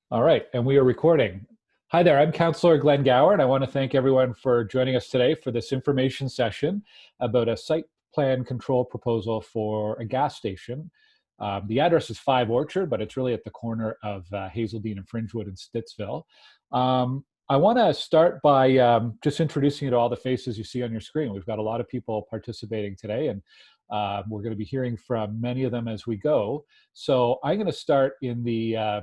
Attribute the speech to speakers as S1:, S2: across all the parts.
S1: All right, and we are recording. Hi there, I'm Councillor Glenn Gower, and I want to thank everyone for joining us today for this information session about a site plan control proposal for a gas station. The address is 5 Orchard, but it's really at the corner of Hazeldean and Fringewood in Stittsville. I want to start by just introducing you to all the faces you see on your screen. We've got a lot of people participating today, and we're going to be hearing from many of them as we go. So I'm going to start in the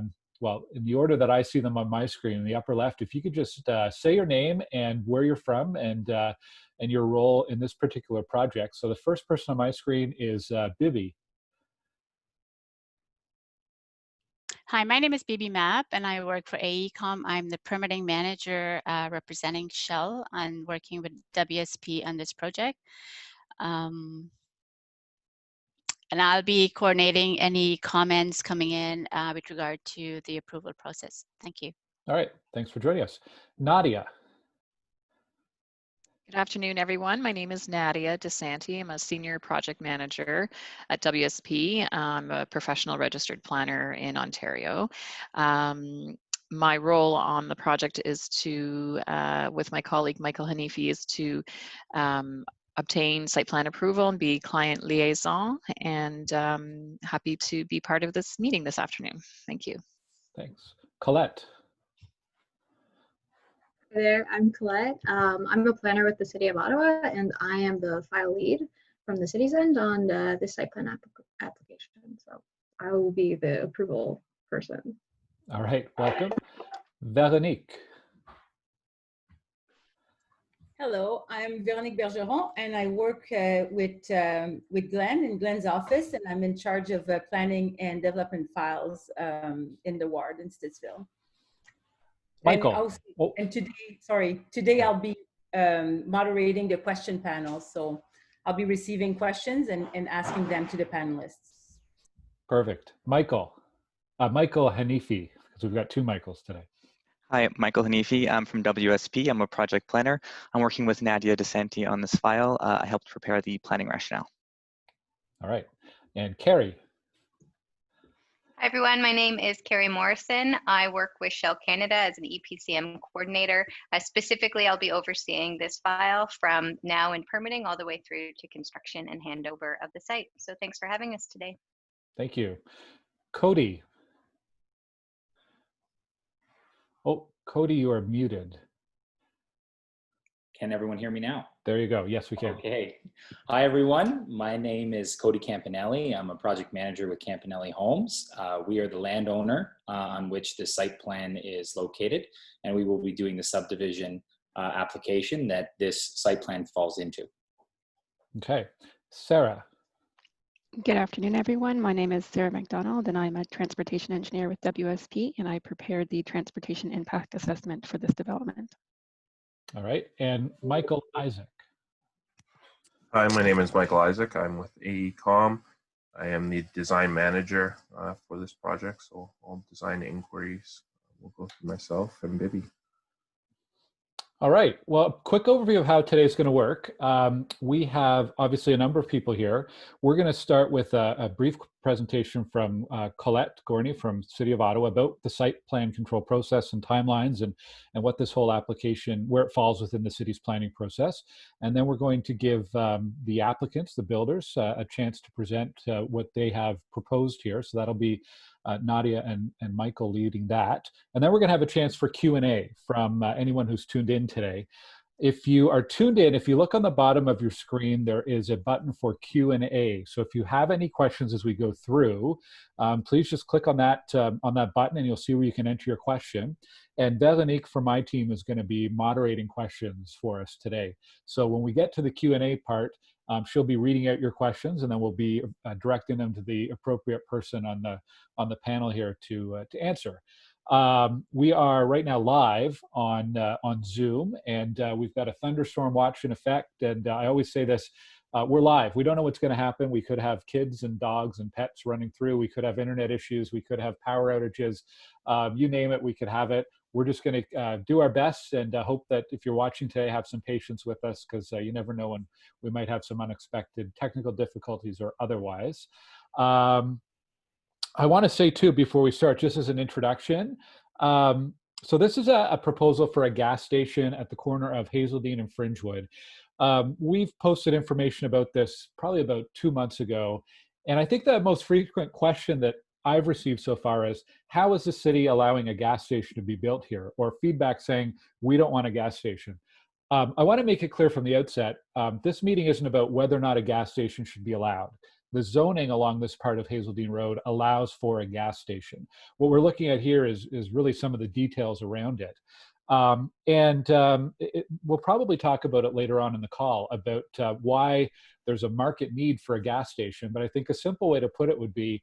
S1: in the order that I see them on my screen in the upper left. If you could just say your name and where you're from and your role in this particular project. So the first person on my screen is Bibi.
S2: Hi, my name is Bibi Map and I work for AECOM. I'm the permitting manager representing Shell and working with WSP on this project. And I'll be coordinating any comments coming in with regard to the approval process. Thank you.
S1: All right, thanks for joining us. Nadia.
S3: Good afternoon, everyone. My name is Nadia DeSanti. I'm a senior project manager at WSP. I'm a professional registered planner in Ontario. My role on the project is to, with my colleague Michael Hanifi, is to obtain site plan approval and be client liaison, and happy to be part of this meeting this afternoon. Thank you.
S1: Thanks. Colette.
S4: Hi there, I'm Colette. I'm a planner with the City of Ottawa, and I am the file lead from the city's end on the site plan application. So I will be the approval person.
S1: All right, welcome. Véronique.
S5: Hello, I'm Véronique Bergeron, and I work with Glenn in Glenn's office, and I'm in charge of planning and development files in the ward in Stittsville.
S1: Michael.
S5: And today I'll be moderating the question panel. So I'll be receiving questions and asking them to the panelists.
S1: Perfect. Michael Hanifi, because we've got two Michaels today.
S6: Hi, Michael Hanifi. I'm from WSP. I'm a project planner. I'm working with Nadia DeSanti on this file. I helped prepare the planning rationale.
S1: All right. And Carrie.
S7: Hi everyone, my name is Carrie Morrison. I work with Shell Canada as an EPCM coordinator. Specifically, I'll be overseeing this file from now in permitting all the way through to construction and handover of the site. So thanks for having us today.
S1: Thank you. Cody. Oh, Cody, you are muted.
S8: Can everyone hear me now?
S1: There you go. Yes, we can.
S8: Okay. Hi, everyone. My name is Cody Campanale. I'm a project manager with Campanale Homes. We are the landowner on which the site plan is located, and we will be doing the subdivision application that this site plan falls into.
S1: Okay. Sarah.
S9: Good afternoon, everyone. My name is Sarah McDonald, and I'm a transportation engineer with WSP, and I prepared the transportation impact assessment for this development.
S1: All right. And Michael Isaac.
S10: Hi, my name is Michael Isaac. I'm with AECOM. I am the design manager for this project, so all design inquiries will go through myself and Bibi.
S1: All right. Well, quick overview of how today's going to work. We have obviously a number of people here. We're going to start with a brief presentation from Colette Gorney from City of Ottawa about the site plan control process and timelines and what this whole application, where it falls within the city's planning process. And then we're going to give the applicants, the builders, a chance to present what they have proposed here. So that'll be Nadia and Michael leading that. And then we're going to have a chance for Q&A from anyone who's tuned in today. If you are tuned in, if you look on the bottom of your screen, there is a button for Q&A. So if you have any questions as we go through, please just click on that button and you'll see where you can enter your question. And Véronique from my team is going to be moderating questions for us today. So when we get to the Q&A part, she'll be reading out your questions, and then we'll be directing them to the appropriate person on the panel here to answer. We are right now live on Zoom, and we've got a thunderstorm watch in effect. And I always say this: we're live. We don't know what's going to happen. We could have kids and dogs and pets running through. We could have internet issues. We could have power outages. You name it, we could have it. We're just going to do our best and hope that if you're watching today, have some patience with us, because you never know when we might have some unexpected technical difficulties or otherwise. I want to say too, before we start, just as an introduction, So this is a proposal for a gas station at the corner of Hazeldean and Fringewood. We've posted information about this probably about 2 months ago. And I think the most frequent question that I've received so far is, how is the city allowing a gas station to be built here? Or feedback saying, we don't want a gas station. I want to make it clear from the outset, this meeting isn't about whether or not a gas station should be allowed. The zoning along this part of Hazeldean Road allows for a gas station. What we're looking at here is really some of the details around it. We'll probably talk about it later on in the call about why there's a market need for a gas station. But I think a simple way to put it would be,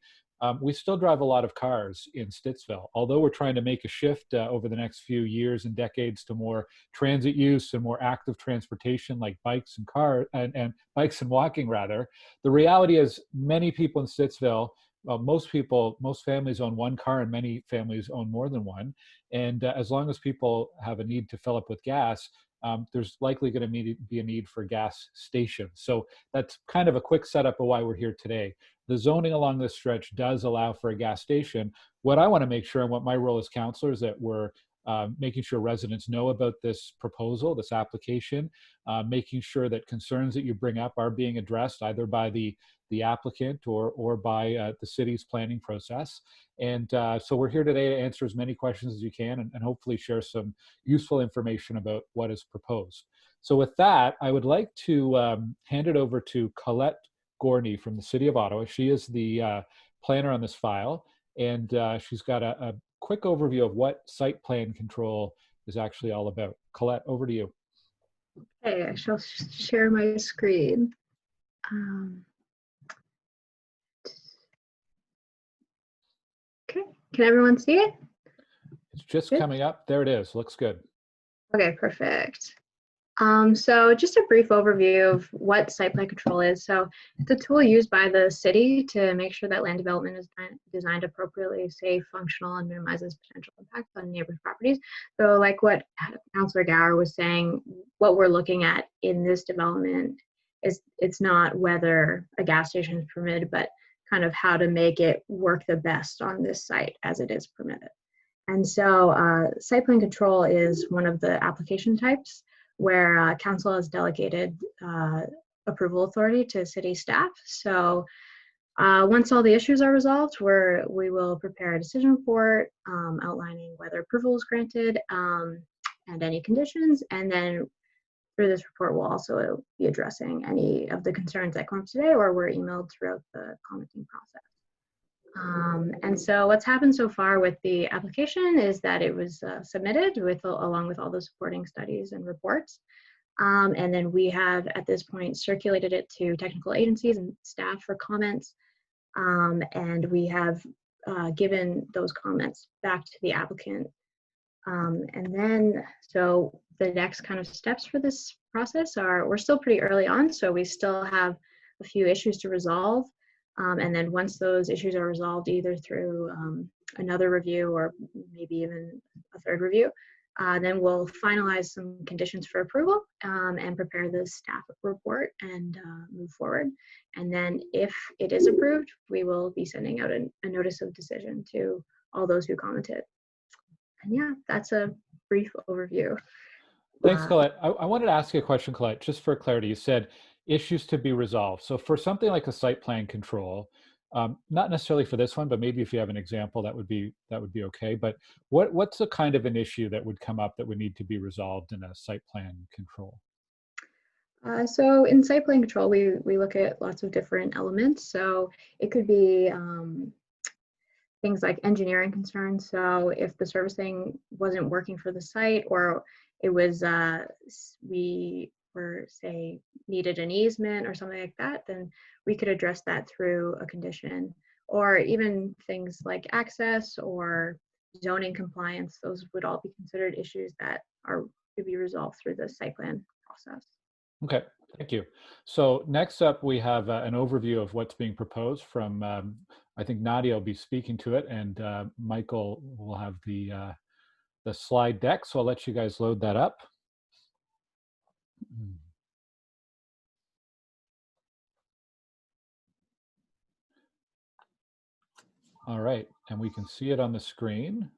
S1: we still drive a lot of cars in Stittsville. Although we're trying to make a shift over the next few years and decades to more transit use and more active transportation like bikes and bikes and walking rather, the reality is many people in Stittsville, most families own one car and many families own more than one. And as long as people have a need to fill up with gas, there's likely going to be a need for gas stations. So that's kind of a quick setup of why we're here today. The zoning along this stretch does allow for a gas station. What I want to make sure, and what my role as counselor, is that we're making sure residents know about this proposal, this application, making sure that concerns that you bring up are being addressed either by the applicant or by the city's planning process. And so we're here today to answer as many questions as you can and hopefully share some useful information about what is proposed. So with that, I would like to hand it over to Colette Gorney from the City of Ottawa. She is the planner on this file, and she's got a quick overview of what site plan control is actually all about. Colette, over to you.
S4: Okay, I shall share my screen. Okay, can everyone see it?
S1: It's just
S4: Good.
S1: coming up. There it is. Looks good.
S4: Okay, perfect. So just a brief overview of what site plan control is. So it's a tool used by the city to make sure that land development is designed appropriately, safe, functional, and minimizes potential impacts on neighboring properties. So like what Councillor Gower was saying, what we're looking at in this development is it's not whether a gas station is permitted, but kind of how to make it work the best on this site as it is permitted. And so site plan control is one of the application types where council has delegated approval authority to city staff. So once all the issues are resolved, we will prepare a decision report outlining whether approval is granted and any conditions. And then through this report, we'll also be addressing any of the concerns that come up today or were emailed throughout the commenting process. And so what's happened so far with the application is that it was submitted along with all the supporting studies and reports. And then we have at this point circulated it to technical agencies and staff for comments. And we have given those comments back to the applicant. And then, so the next kind of steps for this process are, we're still pretty early on, so we still have a few issues to resolve. And then once those issues are resolved, either through another review or maybe even a third review, then we'll finalize some conditions for approval and prepare the staff report and move forward. And then if it is approved, we will be sending out a notice of decision to all those who commented. And yeah, that's a brief overview.
S1: Thanks, Colette. I wanted to ask you a question, Colette, just for clarity. You said issues to be resolved. So for something like a site plan control, not necessarily for this one, but maybe if you have an example, that would be okay. But what's the kind of an issue that would come up that would need to be resolved in a site plan control?
S4: So in site plan control, we look at lots of different elements. So it could be things like engineering concerns. So if the servicing wasn't working for the site, or it was we were, say, needed an easement or something like that, then we could address that through a condition. Or even things like access or zoning compliance, those would all be considered issues that could be resolved through the site plan process.
S1: Okay, thank you. So next up, we have an overview of what's being proposed from, I think Nadia will be speaking to it, and Michael will have the slide deck. So I'll let you guys load that up. All right, and we can see it on the screen.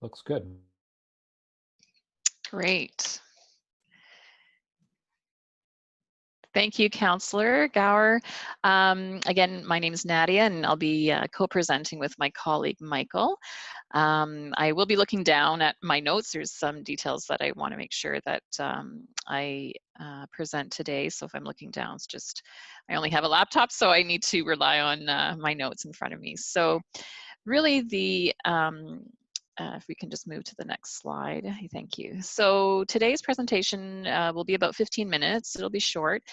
S1: Looks good.
S3: Great. Thank you, Councillor Gower. Again, my name is Nadia, and I'll be co-presenting with my colleague, Michael. I will be looking down at my notes. There's some details that I want to make sure that I present today. So if I'm looking down, it's just, I only have a laptop, so I need to rely on my notes in front of me. So really if we can just move to the next slide. Thank you. So today's presentation will be about 15 minutes. It'll be short.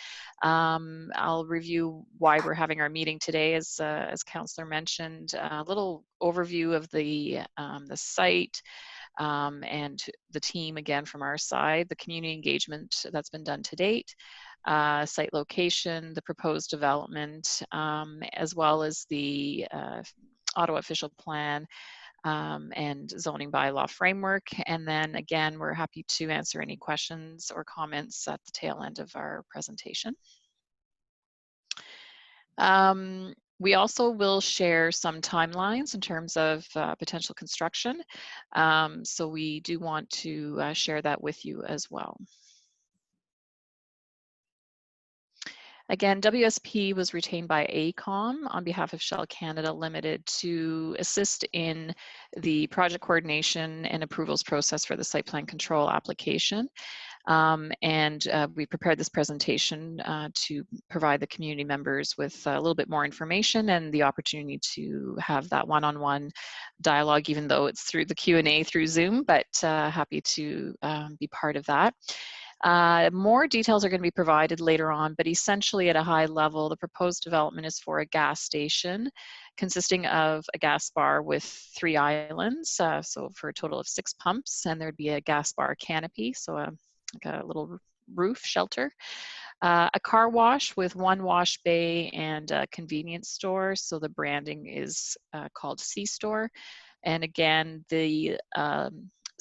S3: I'll review why we're having our meeting today, as Councillor mentioned, a little overview of the site and the team again from our side, the community engagement that's been done to date, site location, the proposed development, as well as the Ottawa official plan, and zoning bylaw framework. And then again, we're happy to answer any questions or comments at the tail end of our presentation. We also will share some timelines in terms of potential construction. So we do want to share that with you as well. Again, WSP was retained by AECOM on behalf of Shell Canada Limited to assist in the project coordination and approvals process for the site plan control application. We prepared this presentation to provide the community members with a little bit more information and the opportunity to have that one-on-one dialogue, even though it's through the Q&A through Zoom, but happy to be part of that. More details are going to be provided later on, but essentially at a high level, the proposed development is for a gas station consisting of a gas bar with 3 islands, so for a total of 6 pumps, and there'd be a gas bar canopy, so like a little roof shelter. A car wash with 1 wash bay and a convenience store, so the branding is called C-Store. And again, the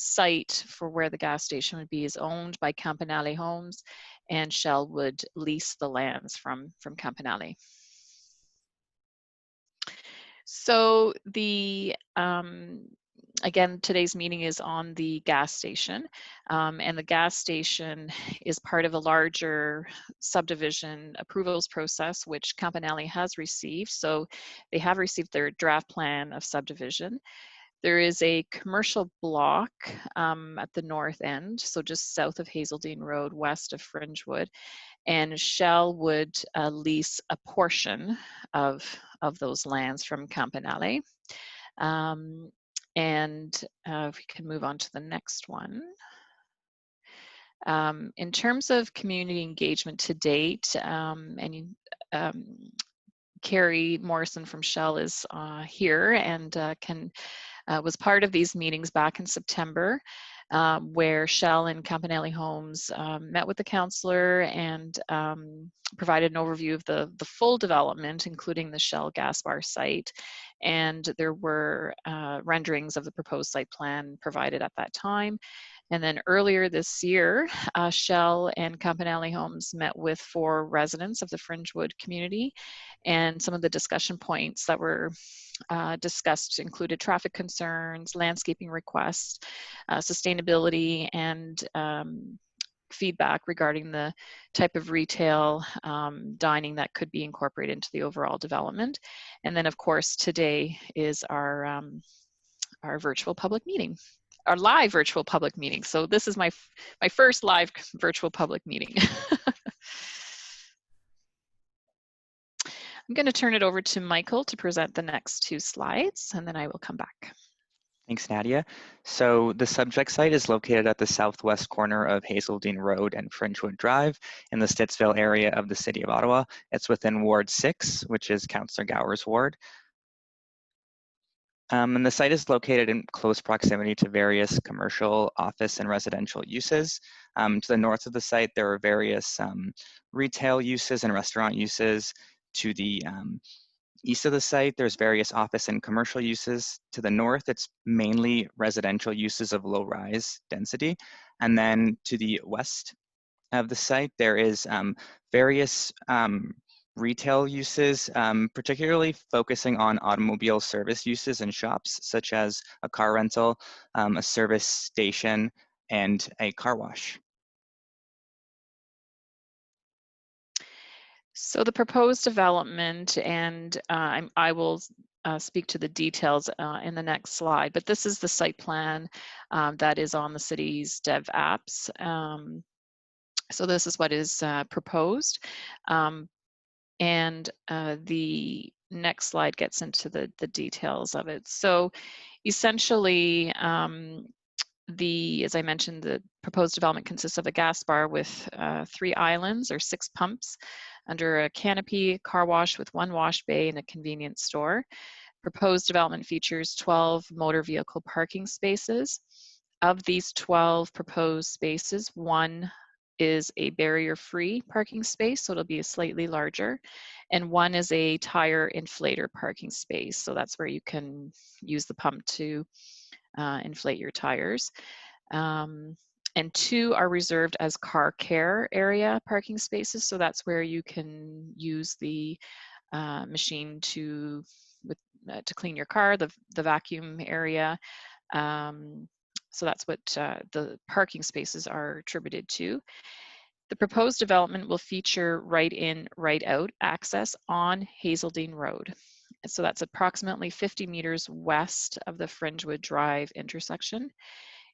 S3: site for where the gas station would be is owned by Campanale Homes, and Shell would lease the lands from Campanale. So the again, today's meeting is on the gas station, and the gas station is part of a larger subdivision approvals process, which Campanale has received. So they have received their draft plan of subdivision. There is a commercial block at the north end, so just south of Hazeldean Road, west of Fringewood, and Shell would lease a portion of those lands from Campanale. If we can move on to the next one. In terms of community engagement to date, Carrie Morrison from Shell is here and was part of these meetings back in September, where Shell and Campanale Homes met with the councillor and provided an overview of the full development, including the Shell gas bar site. And there were renderings of the proposed site plan provided at that time. And then earlier this year, Shell and Campanale Homes met with 4 residents of the Fringewood community, and some of the discussion points that were discussed included traffic concerns, landscaping requests, sustainability, and feedback regarding the type of retail dining that could be incorporated into the overall development. And then, of course, today is our virtual public meeting. Our live virtual public meeting. So this is my first live virtual public meeting. I'm going to turn it over to Michael to present the next 2 slides, and then I will come back.
S6: Thanks, Nadia. So the subject site is located at the southwest corner of Hazeldean Road and Fringewood Drive in the Stittsville area of the City of Ottawa. It's within Ward 6, which is Councillor Gower's ward. And the site is located in close proximity to various commercial, office, and residential uses. To the north of the site, there are various retail uses and restaurant uses. To the east of the site, there's various office and commercial uses. To the north, it's mainly residential uses of low-rise density. And then to the west of the site, there is various retail uses, particularly focusing on automobile service uses and shops, such as a car rental, a service station, and a car wash.
S3: So the proposed development, and I will speak to the details in the next slide, but this is the site plan that is on the city's dev apps. So this is what is proposed. And the next slide gets into the details of it. So essentially, as I mentioned, the proposed development consists of a gas bar with 3 islands or 6 pumps under a canopy, car wash with 1 wash bay, and a convenience store. Proposed development features 12 motor vehicle parking spaces. Of these 12 proposed spaces, 1 is a barrier-free parking space, so it'll be slightly larger, and 1 is a tire inflator parking space, so that's where you can use the pump to inflate your tires. And 2 are reserved as car care area parking spaces, so that's where you can use the machine to clean your car, the vacuum area. So that's what the parking spaces are attributed to. The proposed development will feature right-in, right-out access on Hazeldean Road. So that's approximately 50 meters west of the Fringewood Drive intersection.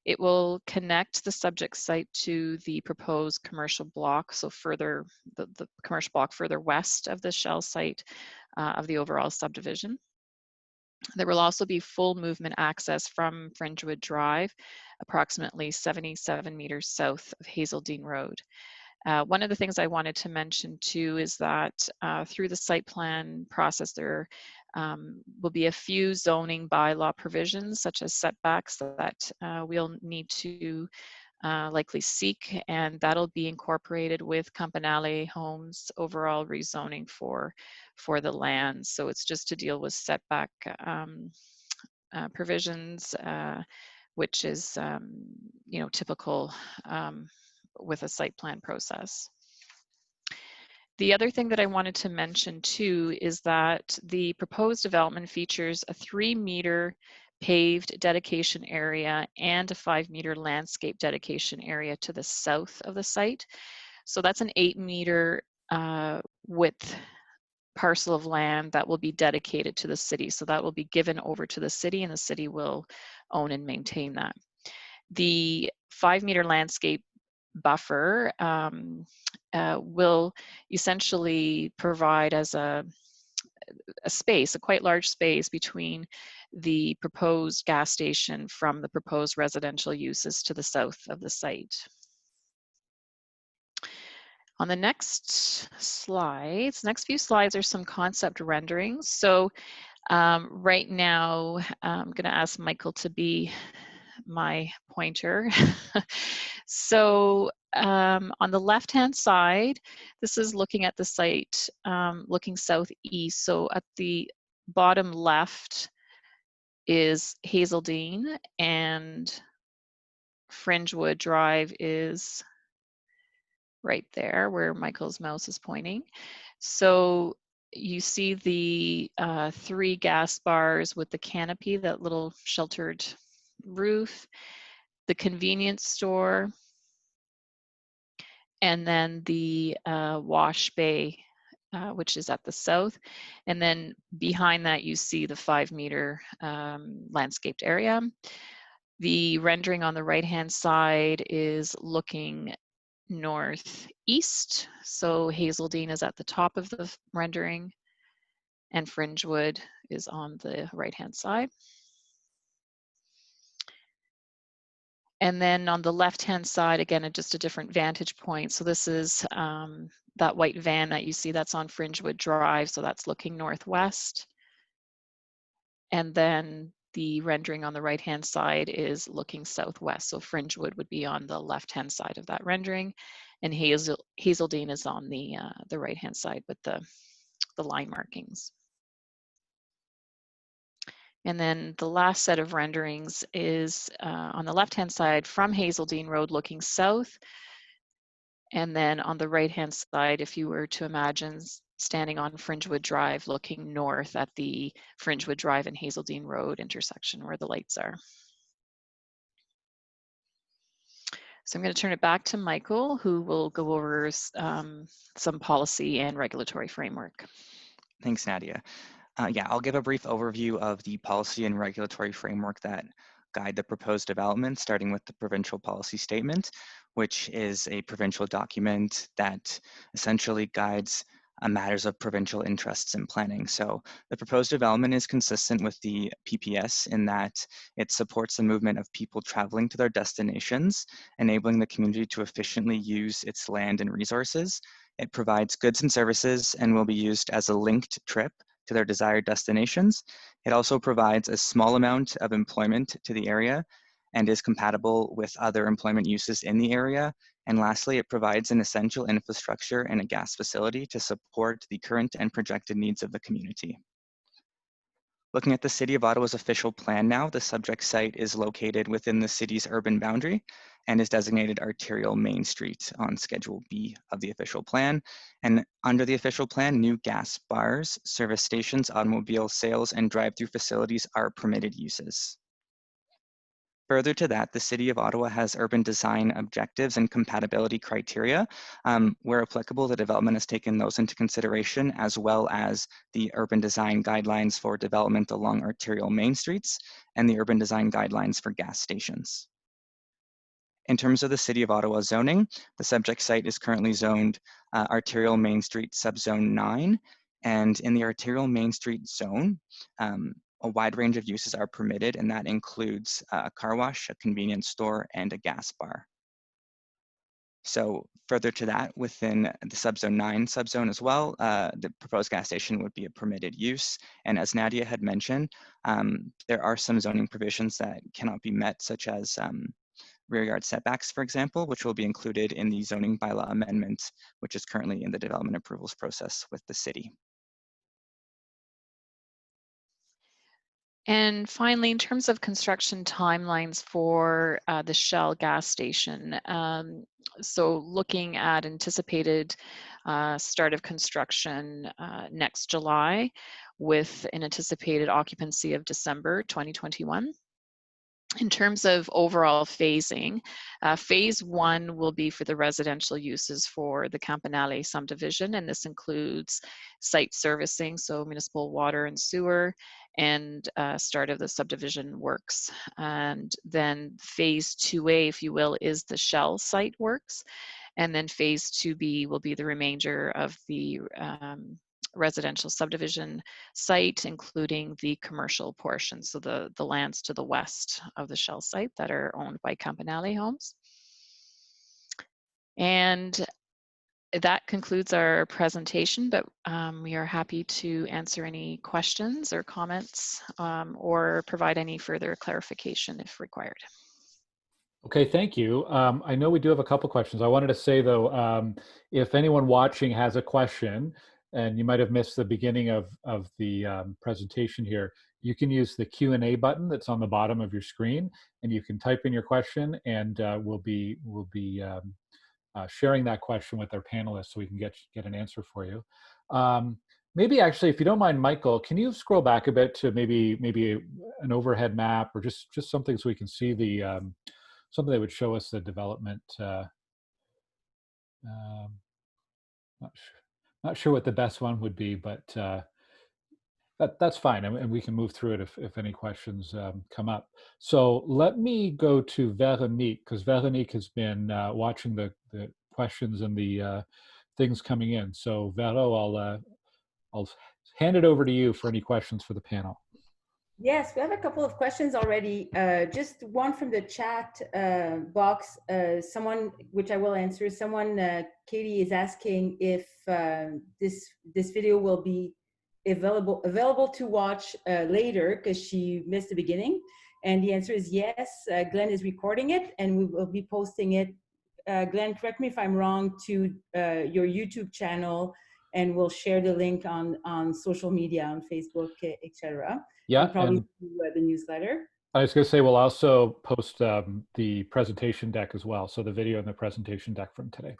S3: It will connect the subject site to the proposed commercial block, so further, the commercial block further west of the shell site of the overall subdivision. There will also be full movement access from Fringewood Drive, approximately 77 meters south of Hazeldean Road. One of the things I wanted to mention too is that through the site plan process, there will be a few zoning bylaw provisions, such as setbacks, that we'll need to likely seek, and that'll be incorporated with Campanale Homes overall rezoning for the land. So it's just to deal with setback provisions, which is typical with a site plan process. The other thing that I wanted to mention too is that the proposed development features a 3-meter paved dedication area and a 5-meter landscape dedication area to the south of the site. So that's an 8-meter width parcel of land that will be dedicated to the city. So that will be given over to the city, and the city will own and maintain that. The 5-meter landscape buffer will essentially provide as a space, a quite large space between the proposed gas station from the proposed residential uses to the south of the site. On the next slides, next few slides are some concept renderings. So right now, I'm going to ask Michael to be my pointer. So on the left-hand side, this is looking at the site, looking southeast. So at the bottom left is Hazeldean, and Fringewood Drive is right there where Michael's mouse is pointing. So you see the 3 gas bars with the canopy, that little sheltered roof, the convenience store, and then the wash bay, which is at the south. And then behind that, you see the 5-meter landscaped area. The rendering on the right-hand side is looking northeast. So Hazeldean is at the top of the rendering, and Fringewood is on the right-hand side. And then on the left-hand side, again, just a different vantage point. So this is that white van that you see that's on Fringewood Drive. So that's looking northwest. And then the rendering on the right-hand side is looking southwest. So Fringewood would be on the left-hand side of that rendering, and Hazeldean is on the right-hand side with the line markings. And then the last set of renderings is on the left-hand side from Hazeldean Road looking south. And then on the right-hand side, if you were to imagine standing on Fringewood Drive, looking north at the Fringewood Drive and Hazeldean Road intersection where the lights are. So I'm going to turn it back to Michael, who will go over some policy and regulatory framework.
S6: Thanks, Nadia. Yeah, I'll give a brief overview of the policy and regulatory framework that guide the proposed development, starting with the provincial policy statement, which is a provincial document that essentially guides matters of provincial interests in planning. So the proposed development is consistent with the PPS in that it supports the movement of people traveling to their destinations, enabling the community to efficiently use its land and resources. It provides goods and services and will be used as a linked trip to their desired destinations. It also provides a small amount of employment to the area and is compatible with other employment uses in the area. And lastly, it provides an essential infrastructure and a gas facility to support the current and projected needs of the community. Looking at the City of Ottawa's official plan now, the subject site is located within the city's urban boundary and is designated Arterial Main Street on Schedule B of the official plan. And under the official plan, new gas bars, service stations, automobile sales, and drive-through facilities are permitted uses. Further to that, the City of Ottawa has urban design objectives and compatibility criteria. Where applicable, the development has taken those into consideration, as well as the urban design guidelines for development along arterial main streets and the urban design guidelines for gas stations. In terms of the City of Ottawa zoning, the subject site is currently zoned Arterial Main Street Subzone 9, and in the Arterial Main Street zone, a wide range of uses are permitted, and that includes a car wash, a convenience store, and a gas bar. So further to that, within the Subzone 9 subzone as well, the proposed gas station would be a permitted use. And as Nadia had mentioned, there are some zoning provisions that cannot be met, such as rear yard setbacks, for example, which will be included in the zoning bylaw amendment, which is currently in the development approvals process with the city.
S3: And finally, in terms of construction timelines for the Shell gas station, so looking at anticipated start of construction next July with an anticipated occupancy of December 2021. In terms of overall phasing, phase 1 will be for the residential uses for the Campanale subdivision, and this includes site servicing, so municipal water and sewer, and start of the subdivision works. And then phase 2A, if you will, is the Shell site works. And then phase 2B will be the remainder of the residential subdivision site, including the commercial portion, so the lands to the west of the Shell site that are owned by Campanale Homes. And that concludes our presentation, but we are happy to answer any questions or comments or provide any further clarification if required.
S1: Okay, thank you. I know we do have a couple questions. I wanted to say though, if anyone watching has a question, and you might have missed the beginning of the presentation here, you can use the Q&A button that's on the bottom of your screen, and you can type in your question, and we'll be sharing that question with our panelists so we can get an answer for you. Maybe actually, if you don't mind, Michael, can you scroll back a bit to maybe an overhead map or just something so we can see the something that would show us the development. Not sure what the best one would be, but that's fine, and we can move through it if any questions come up. So let me go to Veronique, because Veronique has been watching the questions and the things coming in. So Vero, I'll hand it over to you for any questions for the panel.
S5: Yes, we have a couple of questions already. Just one from the chat box. Someone, which I will answer. Someone, Katie, is asking if this video will be available to watch later because she missed the beginning. And the answer is yes. Glenn is recording it, and we will be posting it. Glenn, correct me if I'm wrong, to your YouTube channel, and we'll share the link on social media, on Facebook, etc.
S1: Yeah,
S5: and probably through the newsletter.
S1: I was going to say we'll also post the presentation deck as well, so the video and the presentation deck from today.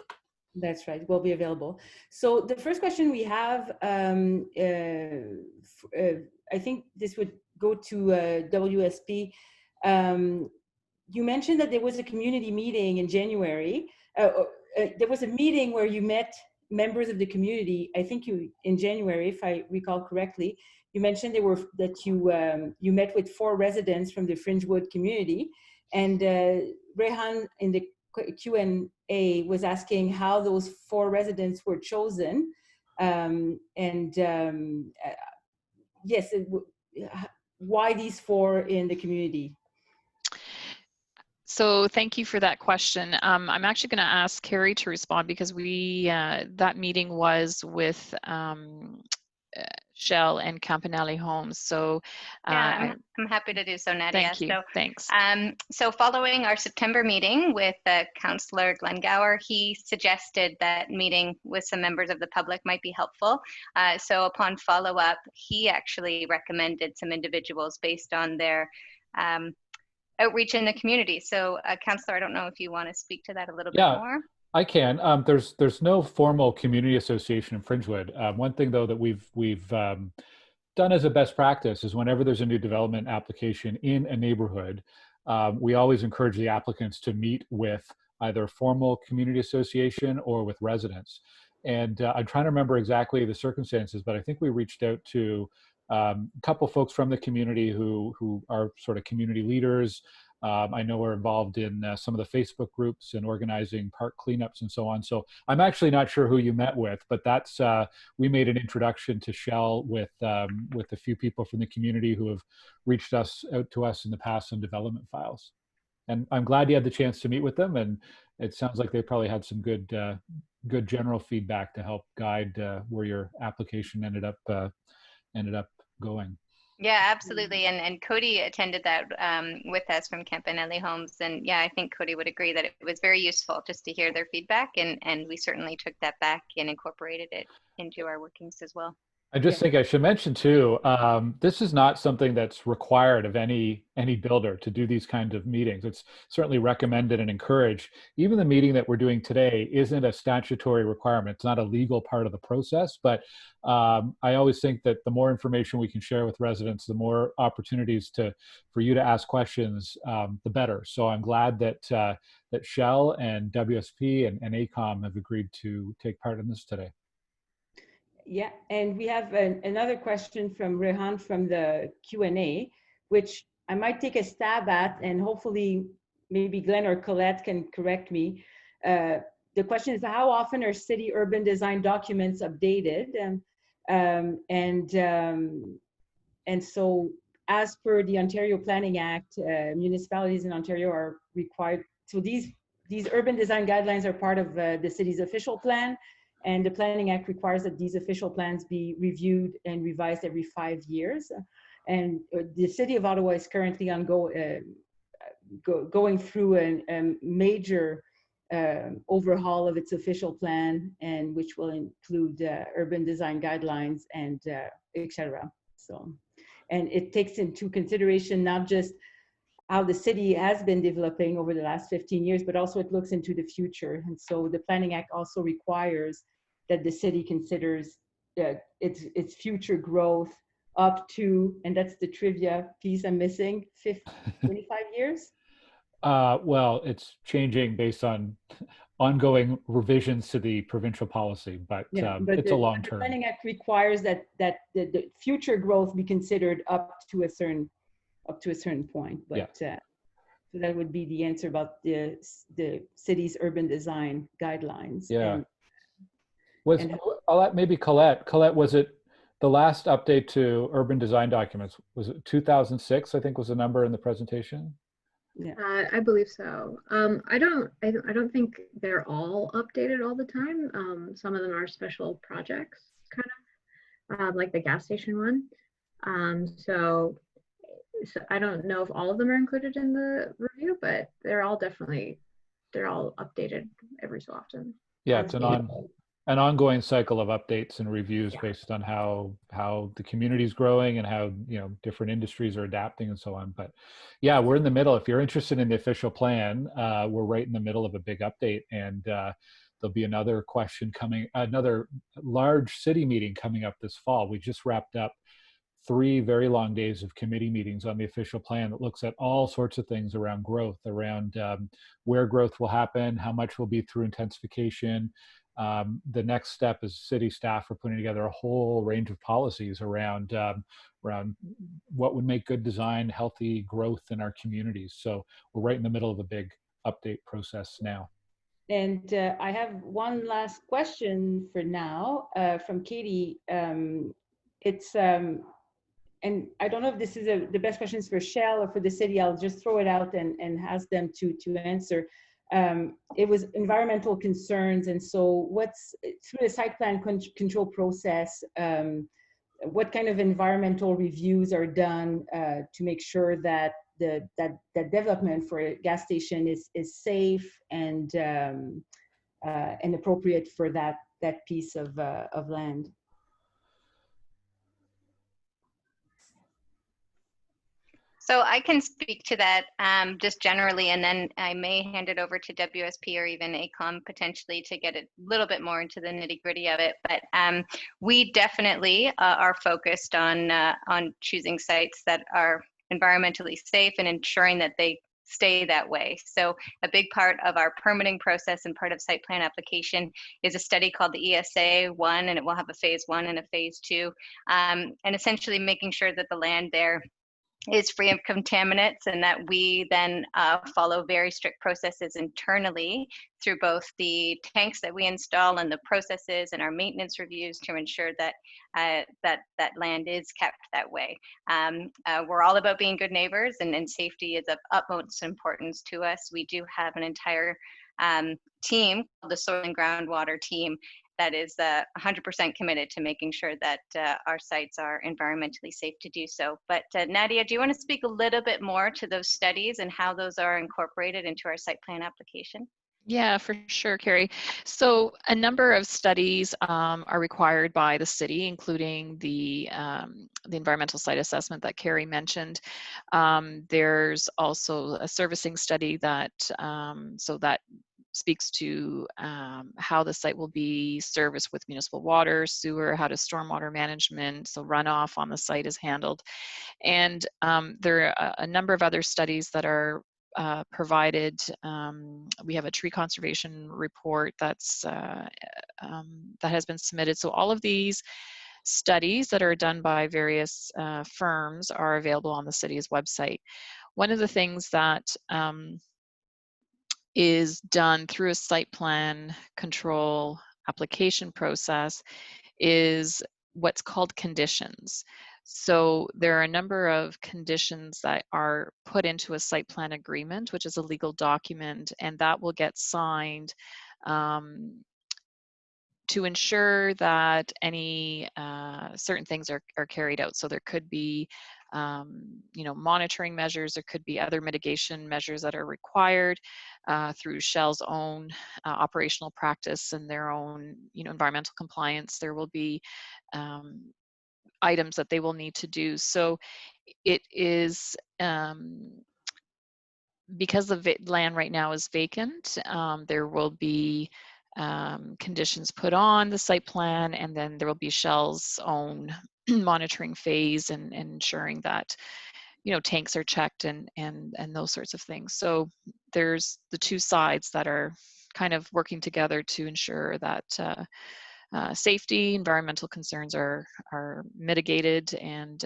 S5: That's right, will be available. So the first question we have, I think this would go to WSP. You mentioned that there was a community meeting in January. There was a meeting where you met members of the community. I think in January, if I recall correctly, you mentioned you met with 4 residents from the Fringewood community, and Rehan in the Q&A was asking how those 4 residents were chosen, yes, why these 4 in the community?
S3: So thank you for that question. I'm actually going to ask Carrie to respond because that meeting was with Shell and Campanale Homes. So
S7: yeah, I'm happy to do so, Nadia.
S3: Thank you.
S7: So,
S3: thanks.
S7: So following our September meeting with Councillor Glengower, he suggested that meeting with some members of the public might be helpful. So upon follow-up, he actually recommended some individuals based on their outreach in the community. So Councillor, I don't know if you want to speak to that a little bit more.
S1: I can. There's no formal community association in Fringewood. One thing though that we've done as a best practice is whenever there's a new development application in a neighborhood, we always encourage the applicants to meet with either a formal community association or with residents. And I'm trying to remember exactly the circumstances, but I think we reached out to a couple folks from the community who are sort of community leaders. I know we're involved in some of the Facebook groups and organizing park cleanups and so on. So I'm actually not sure who you met with, but that's we made an introduction to Shell with a few people from the community who have reached out to us in the past on development files. And I'm glad you had the chance to meet with them. And it sounds like they probably had some good general feedback to help guide where your application ended up going.
S7: Yeah, absolutely. And Cody attended that with us from Campanale Homes. And yeah, I think Cody would agree that it was very useful just to hear their feedback. And we certainly took that back and incorporated it into our workings as well.
S1: I just think I should mention too, this is not something that's required of any builder to do these kinds of meetings. It's certainly recommended and encouraged. Even the meeting that we're doing today isn't a statutory requirement. It's not a legal part of the process, but I always think that the more information we can share with residents, the more opportunities for you to ask questions, the better. So I'm glad that that Shell and WSP and AECOM have agreed to take part in this today.
S5: Yeah, and we have another question from Rehan from the Q&A, which I might take a stab at, and hopefully maybe Glenn or Colette can correct me. The question is, how often are city urban design documents updated? And so as per the Ontario Planning Act, municipalities in Ontario are required, so these urban design guidelines are part of the city's official plan. And the Planning Act requires that these official plans be reviewed and revised every 5 years. And the City of Ottawa is currently going through a major overhaul of its official plan, and which will include urban design guidelines and etc. So, and it takes into consideration not just how the city has been developing over the last 15 years, but also it looks into the future. And so the Planning Act also requires that the city considers its future growth up to, and that's the trivia piece I'm missing, 25 years?
S1: Well, it's changing based on ongoing revisions to the provincial policy, but, it's a long term.
S5: The Planning Act requires that the future growth be considered up to a certain point. But so that would be the answer about the city's urban design guidelines.
S1: Yeah. Maybe Colette, was it the last update to urban design documents? Was it 2006, I think was the number in the presentation?
S4: Yeah, I believe so. I don't think they're all updated all the time. Some of them are special projects, kind of like the gas station one. So I don't know if all of them are included in the review, but they're all updated every so often.
S1: Yeah, it's an ongoing cycle of updates and reviews based on how the community is growing and how different industries are adapting and so on. But yeah, we're in the middle. If you're interested in the official plan, we're right in the middle of a big update, and There'll be another question coming, another large city meeting coming up this fall. We just wrapped up 3 very long days of committee meetings on the official plan that looks at all sorts of things around growth, around where growth will happen, how much will be through intensification. The next step is city staff are putting together a whole range of policies around what would make good design, healthy growth in our communities. So we're right in the middle of a big update process now.
S5: And I have one last question for now from Katie. And I don't know if this is the best questions for Shell or for the city. I'll just throw it out and ask them to answer. It was environmental concerns, and so what's through the site plan control process, what kind of environmental reviews are done to make sure that that development for a gas station is safe and appropriate for that piece of land?
S7: So I can speak to that just generally, and then I may hand it over to WSP or even ACOM potentially to get a little bit more into the nitty gritty of it. But we definitely are focused on choosing sites that are environmentally safe and ensuring that they stay that way. So a big part of our permitting process and part of site plan application is a study called the ESA 1, and it will have a phase 1 and a phase 2, and essentially making sure that the land there is free of contaminants, and that we then follow very strict processes internally through both the tanks that we install and the processes and our maintenance reviews to ensure that that land is kept that way. We're all about being good neighbors, and safety is of utmost importance to us. We do have an entire team, the soil and groundwater team, that is 100% committed to making sure that our sites are environmentally safe to do so. But Nadia, do you want to speak a little bit more to those studies and how those are incorporated into our site plan application?
S3: Yeah, for sure, Carrie. So a number of studies are required by the city, including the environmental site assessment that Carrie mentioned. There's also a servicing study that speaks to how the site will be serviced with municipal water, sewer, how does stormwater management, so runoff on the site is handled. And there are a number of other studies that are provided. We have a tree conservation report that's that has been submitted. So all of these studies that are done by various firms are available on the city's website. One of the things that is done through a site plan control application process is what's called conditions. So there are a number of conditions that are put into a site plan agreement, which is a legal document, and that will get signed to ensure that any certain things are carried out. So there could be monitoring measures, there could be other mitigation measures that are required through Shell's own operational practice and their own environmental compliance. There will be items that they will need to do. So it is, because the land right now is vacant, there will be conditions put on the site plan, and then there will be Shell's own monitoring phase and ensuring that tanks are checked and those sorts of things. So there's the two sides that are kind of working together to ensure that safety, environmental concerns are mitigated, and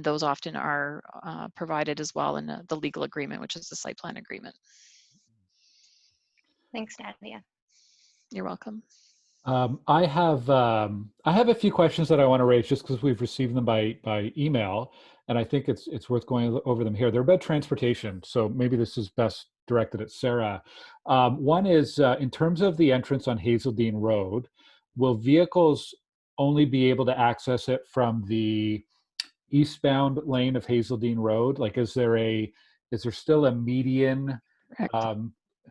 S3: those often are provided as well in the legal agreement, which is the site plan agreement.
S7: Thanks, Nadia.
S3: You're welcome.
S1: I have a few questions that I want to raise just because we've received them by email, and I think it's worth going over them here. They're about transportation, so maybe this is best directed at Sarah. One is in terms of the entrance on Hazeldean Road, will vehicles only be able to access it from the eastbound lane of Hazeldean Road? Like, is there still a median?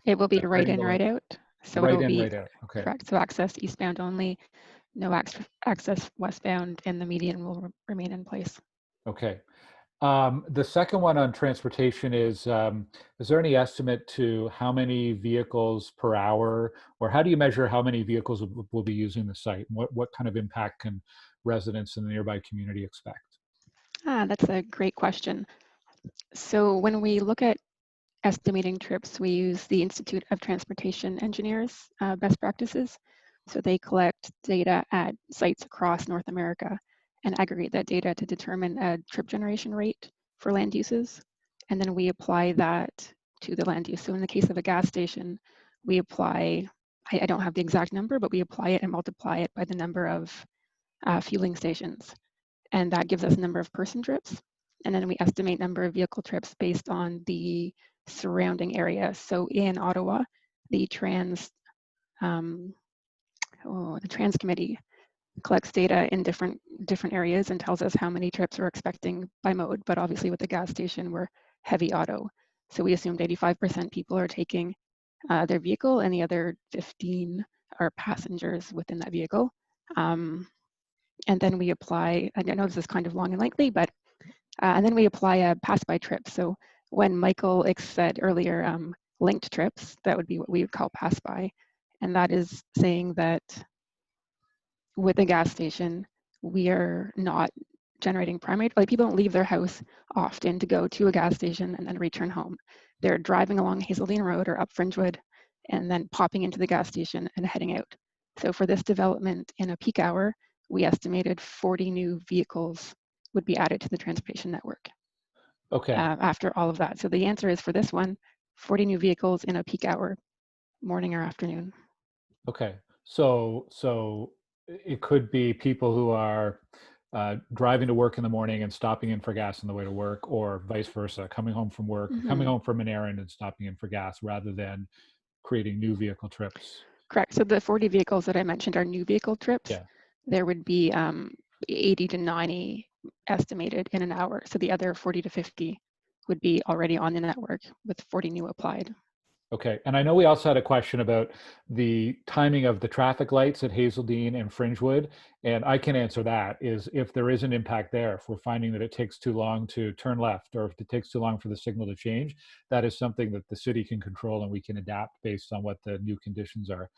S9: It will be right in, right out. So
S1: right
S9: it will
S1: in,
S9: be
S1: right out. Okay.
S9: Correct. So access eastbound only, no access westbound, and the median will remain in place.
S1: Okay. The second one on transportation is there any estimate to how many vehicles per hour, or how do you measure how many vehicles will be using the site? What kind of impact can residents in the nearby community expect?
S9: That's a great question. So when we look at estimating trips, we use the Institute of Transportation Engineers best practices. So they collect data at sites across North America and aggregate that data to determine a trip generation rate for land uses. And then we apply that to the land use. So in the case of a gas station, we apply, I don't have the exact number, but we apply it and multiply it by the number of fueling stations. And that gives us a number of person trips. And then we estimate number of vehicle trips based on the surrounding area. So in Ottawa, the Trans Committee collects data in different areas and tells us how many trips we're expecting by mode. But obviously with the gas station, we're heavy auto. So we assumed 85% people are taking their vehicle and the other 15 are passengers within that vehicle. And then we apply, I know this is kind of long and lengthy, but, and then we apply a pass-by trip. So when Michael said earlier, linked trips, that would be what we would call pass-by. And that is saying that with a gas station, we are not generating primary, like people don't leave their house often to go to a gas station and then return home. They're driving along Hazeldean Road or up Fringewood and then popping into the gas station and heading out. So for this development in a peak hour, we estimated 40 new vehicles would be added to the transportation network.
S1: Okay.
S9: After all of that. So the answer is for this one, 40 new vehicles in a peak hour, morning or afternoon.
S1: Okay. So it could be people who are driving to work in the morning and stopping in for gas on the way to work, or vice versa, coming home from work, coming home from an errand and stopping in for gas, rather than creating new vehicle trips.
S9: Correct. So the 40 vehicles that I mentioned are new vehicle trips.
S1: Yeah.
S9: There would be 80 to 90 estimated in an hour. So the other 40 to 50 would be already on the network with 40 new applied.
S1: Okay, and I know we also had a question about the timing of the traffic lights at Hazeldean and Fringewood, and I can answer that, is if there is an impact there, if we're finding that it takes too long to turn left, or if it takes too long for the signal to change, that is something that the city can control and we can adapt based on what the new conditions are.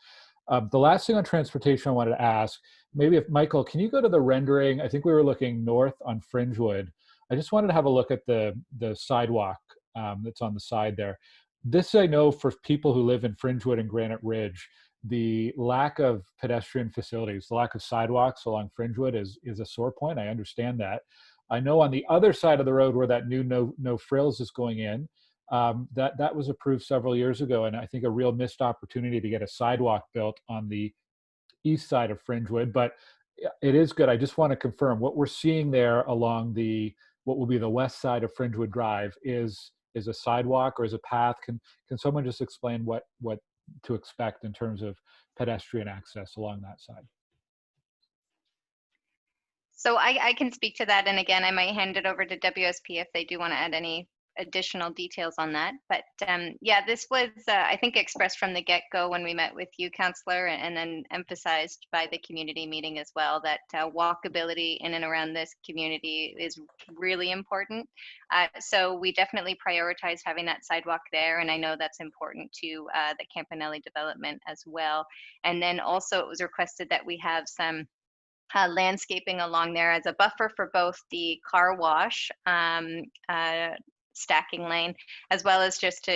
S1: The last thing on transportation I wanted to ask, maybe if Michael, can you go to the rendering? I think we were looking north on Fringewood. I just wanted to have a look at the sidewalk that's on the side there. This I know for people who live in Fringewood and Granite Ridge, the lack of pedestrian facilities, the lack of sidewalks along Fringewood is a sore point. I understand that. I know on the other side of the road where that new no frills is going in, that was approved several years ago, and I think a real missed opportunity to get a sidewalk built on the east side of Fringewood. But it is good. I just want to confirm what we're seeing there along what will be the west side of Fringewood Drive is a sidewalk or is a path. Can someone just explain what to expect in terms of pedestrian access along that side?
S7: So I can speak to that, and again, I might hand it over to WSP if they do want to add any additional details on that. But yeah, this was, I think, expressed from the get-go when we met with you, Councillor, and then emphasized by the community meeting as well, that walkability in and around this community is really important. So we definitely prioritize having that sidewalk there, and I know that's important to the Campanale development as well. And then also it was requested that we have some landscaping along there as a buffer for both the car wash stacking lane, as well as just to,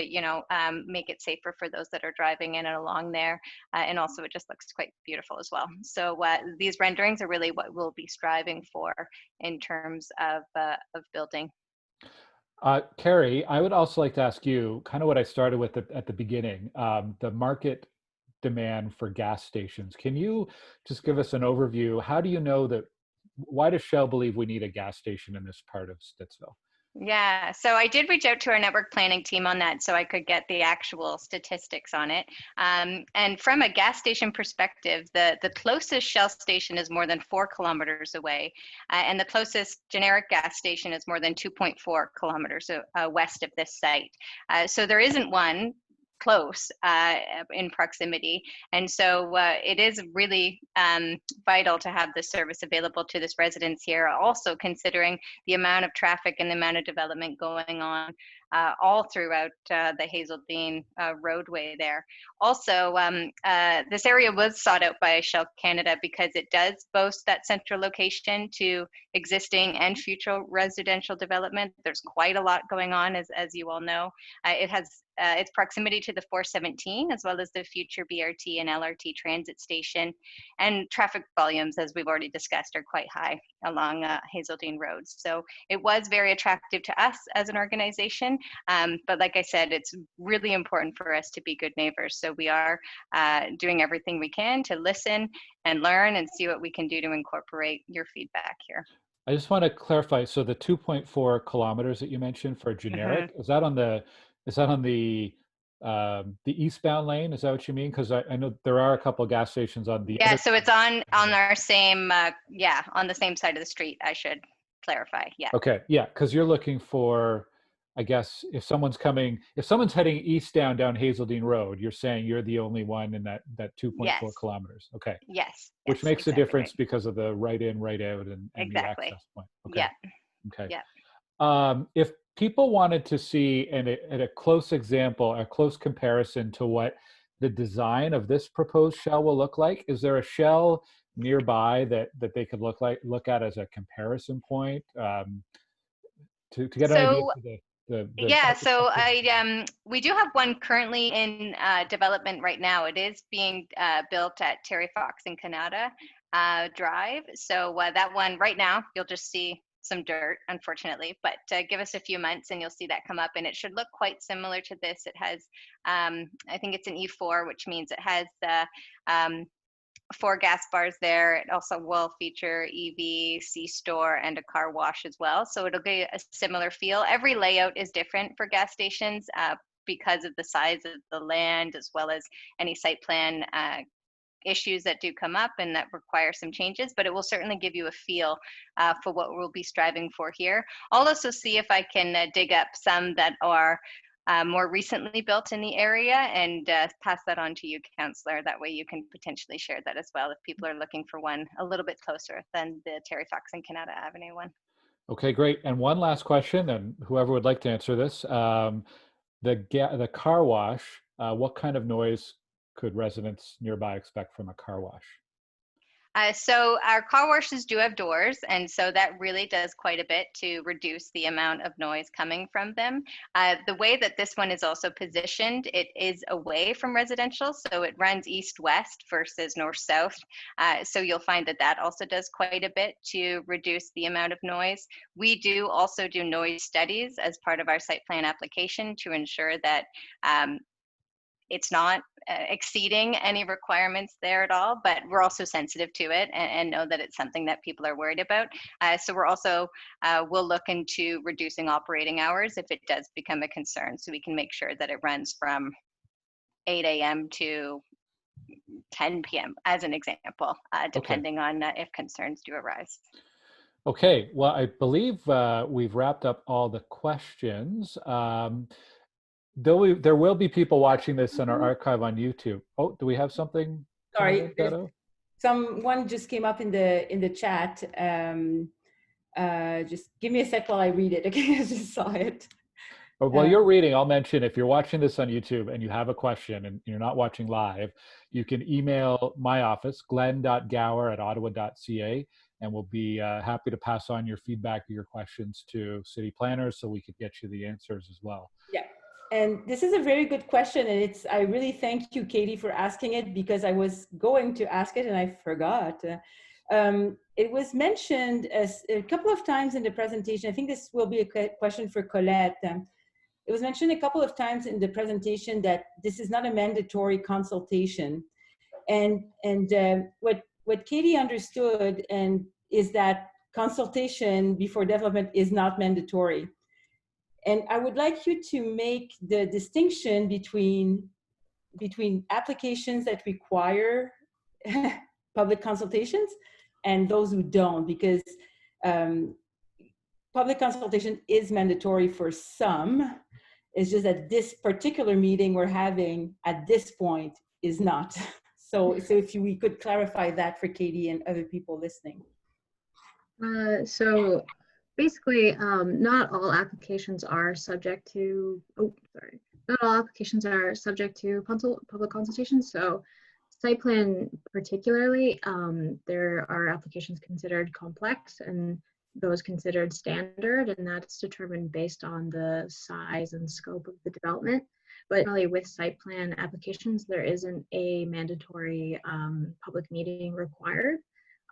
S7: make it safer for those that are driving in and along there. And also it just looks quite beautiful as well. So these renderings are really what we'll be striving for in terms of building.
S1: Carrie, I would also like to ask you kind of what I started with at the beginning, the market demand for gas stations. Can you just give us an overview? How do you know that, why does Shell believe we need a gas station in this part of Stittsville?
S7: Yeah, so I did reach out to our network planning team on that so I could get the actual statistics on it. And from a gas station perspective, the closest Shell station is more than 4 kilometers away. And the closest generic gas station is more than 2.4 kilometers west of this site. So there isn't one close in proximity. And so it is really vital to have this service available to this residents here, also considering the amount of traffic and the amount of development going on all throughout the Hazeldean roadway there. Also, this area was sought out by Shell Canada because it does boast that central location to existing and future residential development. There's quite a lot going on, as you all know. It has its proximity to the 417, as well as the future BRT and LRT transit station. And traffic volumes, as we've already discussed, are quite high along Hazeldean roads. So it was very attractive to us as an organization. But like I said, it's really important for us to be good neighbors. So we are doing everything we can to listen and learn and see what we can do to incorporate your feedback here.
S1: I just want to clarify. So the 2.4 kilometers that you mentioned for generic, is that on the eastbound lane? Is that what you mean? Because I know there are a couple of gas stations on the other
S7: so it's on our same on the same side of the street, I should clarify. Yeah.
S1: Okay, yeah, because you're looking for, I guess, if someone's heading eastbound down Hazeldean Road, you're saying you're the only one in that 2.4 kilometers. Okay.
S7: Yes.
S1: Which makes
S7: exactly
S1: a difference
S7: right.
S1: because of the right in, right out, and
S7: Exactly.
S1: the access point. Okay.
S7: Yeah.
S1: Okay.
S7: Yeah.
S1: If people wanted to see a close example, a close comparison to what the design of this proposed shell will look like, is there a shell nearby that they could look at as a comparison point to get an idea for the
S7: yeah, so we do have one currently in development right now. It is being built at Terry Fox and Canada Drive. So that one right now, you'll just see some dirt, unfortunately, but give us a few months and you'll see that come up, and it should look quite similar to this. It has, I think it's an E4, which means it has the 4 gas bars there. It also will feature EV, C-store, and a car wash as well. So it'll be a similar feel. Every layout is different for gas stations because of the size of the land, as well as any site plan issues that do come up and that require some changes, but it will certainly give you a feel for what we'll be striving for here. I'll also see if I can dig up some that are more recently built in the area and pass that on to you, Councillor. That way you can potentially share that as well if people are looking for one a little bit closer than the Terry Fox and Canada Avenue one.
S1: Okay, great. And one last question, and whoever would like to answer this, the car wash, what kind of noise could residents nearby expect from a car wash?
S7: So our car washes do have doors, and so that really does quite a bit to reduce the amount of noise coming from them. The way that this one is also positioned, it is away from residential, so it runs east-west versus north-south. So you'll find that that also does quite a bit to reduce the amount of noise. We do also do noise studies as part of our site plan application to ensure that it's not exceeding any requirements there at all, but we're also sensitive to it and know that it's something that people are worried about. So we're also, we'll look into reducing operating hours if it does become a concern, so we can make sure that it runs from 8 a.m. to 10 p.m. as an example, depending on if concerns do arise.
S1: Okay, well, I believe we've wrapped up all the questions. There will be people watching this in our archive on YouTube. Oh, do we have something?
S5: Sorry, someone just came up in the chat. Just give me a sec while I read it. Okay, I just saw it.
S1: While you're reading, I'll mention if you're watching this on YouTube and you have a question and you're not watching live, you can email my office, glenn.gower@ottawa.ca, and we'll be happy to pass on your feedback or your questions to city planners so we could get you the answers as well.
S5: Yeah. And this is a very good question, and I really thank you, Katie, for asking it, because I was going to ask it and I forgot. It was mentioned a couple of times in the presentation. I think this will be a question for Colette. It was mentioned a couple of times in the presentation that this is not a mandatory consultation, and what Katie understood is that consultation before development is not mandatory. And I would like you to make the distinction between applications that require public consultations and those who don't, because public consultation is mandatory for some. It's just that this particular meeting we're having at this point is not. So if we could clarify that for Katie and other people listening.
S4: So basically, not all applications are subject to, not all applications are subject to public consultation. So site plan particularly, there are applications considered complex and those considered standard, and that's determined based on the size and scope of the development. But really with site plan applications, there isn't a mandatory public meeting required,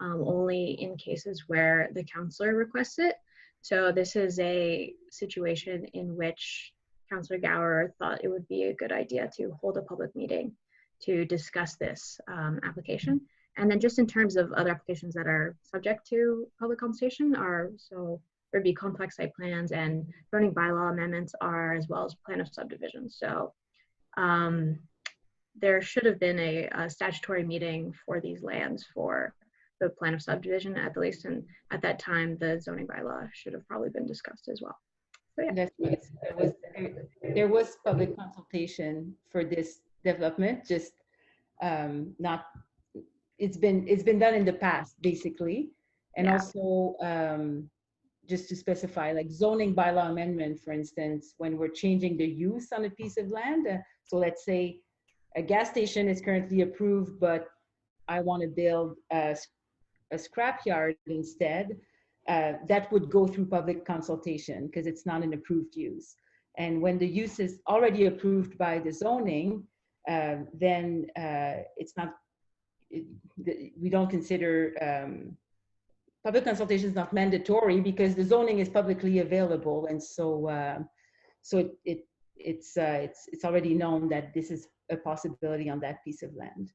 S4: only in cases where the councillor requests it. So this is a situation in which Councillor Gower thought it would be a good idea to hold a public meeting to discuss this application. And then just in terms of other applications that are subject to public consultation so there'd be complex site plans and zoning bylaw amendments are, as well as plan of subdivision. So there should have been a statutory meeting for these lands for the plan of subdivision at the least, and at that time the zoning bylaw should have probably been discussed as well. So yeah.
S5: That's right. There was public consultation for this development, just not. It's been done in the past, basically, and
S4: Yeah.
S5: also just to specify, like zoning bylaw amendment, for instance, when we're changing the use on a piece of land. So let's say a gas station is currently approved, but I want to build a scrapyard instead. That would go through public consultation because it's not an approved use. And when the use is already approved by the zoning, then it's not. We don't consider public consultation is not mandatory because the zoning is publicly available, and so it's already known that this is a possibility on that piece of land.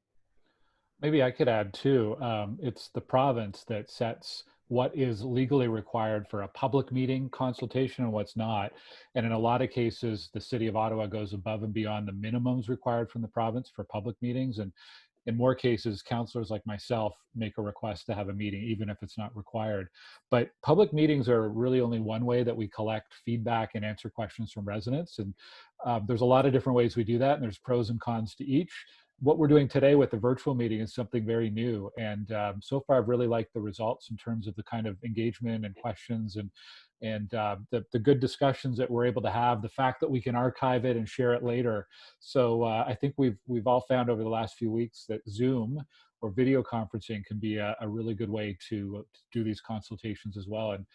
S1: Maybe I could add too, it's the province that sets what is legally required for a public meeting consultation and what's not. And in a lot of cases, the City of Ottawa goes above and beyond the minimums required from the province for public meetings. And in more cases, councillors like myself make a request to have a meeting, even if it's not required. But public meetings are really only one way that we collect feedback and answer questions from residents. And there's a lot of different ways we do that, and there's pros and cons to each. What we're doing today with the virtual meeting is something very new. And so far, I've really liked the results in terms of the kind of engagement and questions and the good discussions that we're able to have, the fact that we can archive it and share it later. So I think we've all found over the last few weeks that Zoom or video conferencing can be a really good way to do these consultations as well. And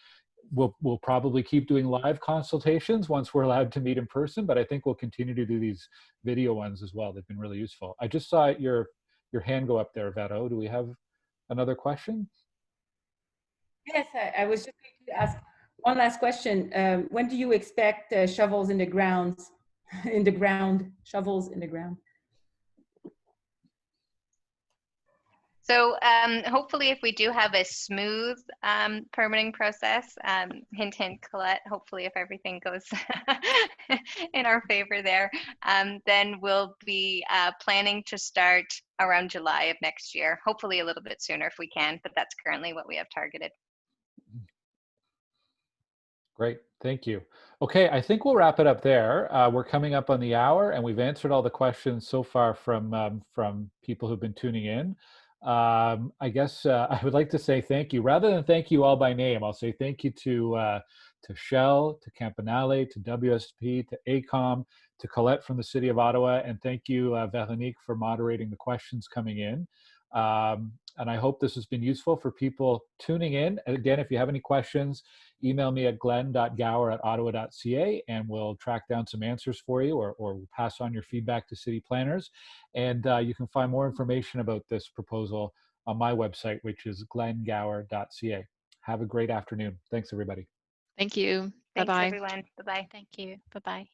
S1: we'll probably keep doing live consultations once we're allowed to meet in person, but I think we'll continue to do these video ones as well. They've been really useful. I just saw your hand go up there, Veto. Do we have another question?
S5: Yes, I was just going to ask one last question. When do you expect shovels in the ground, shovels in the ground?
S7: So hopefully if we do have a smooth permitting process, hint, hint, Colette, hopefully if everything goes in our favor there, then we'll be planning to start around July of next year, hopefully a little bit sooner if we can, but that's currently what we have targeted.
S1: Great, thank you. Okay, I think we'll wrap it up there. We're coming up on the hour and we've answered all the questions so far from people who've been tuning in. I guess I would like to say thank you. Rather than thank you all by name, I'll say thank you to Shell, to Campanale, to WSP, to AECOM, to Colette from the City of Ottawa, and thank you, Veronique, for moderating the questions coming in. And I hope this has been useful for people tuning in. And again, if you have any questions, email me at glenn.gower@ottawa.ca and we'll track down some answers for you, or we'll pass on your feedback to city planners. And you can find more information about this proposal on my website, which is glenngower.ca. Have a great afternoon. Thanks, everybody.
S3: Thank you.
S7: Thanks,
S3: Bye-bye.
S7: everyone. Bye-bye.
S2: Thank you. Bye-bye.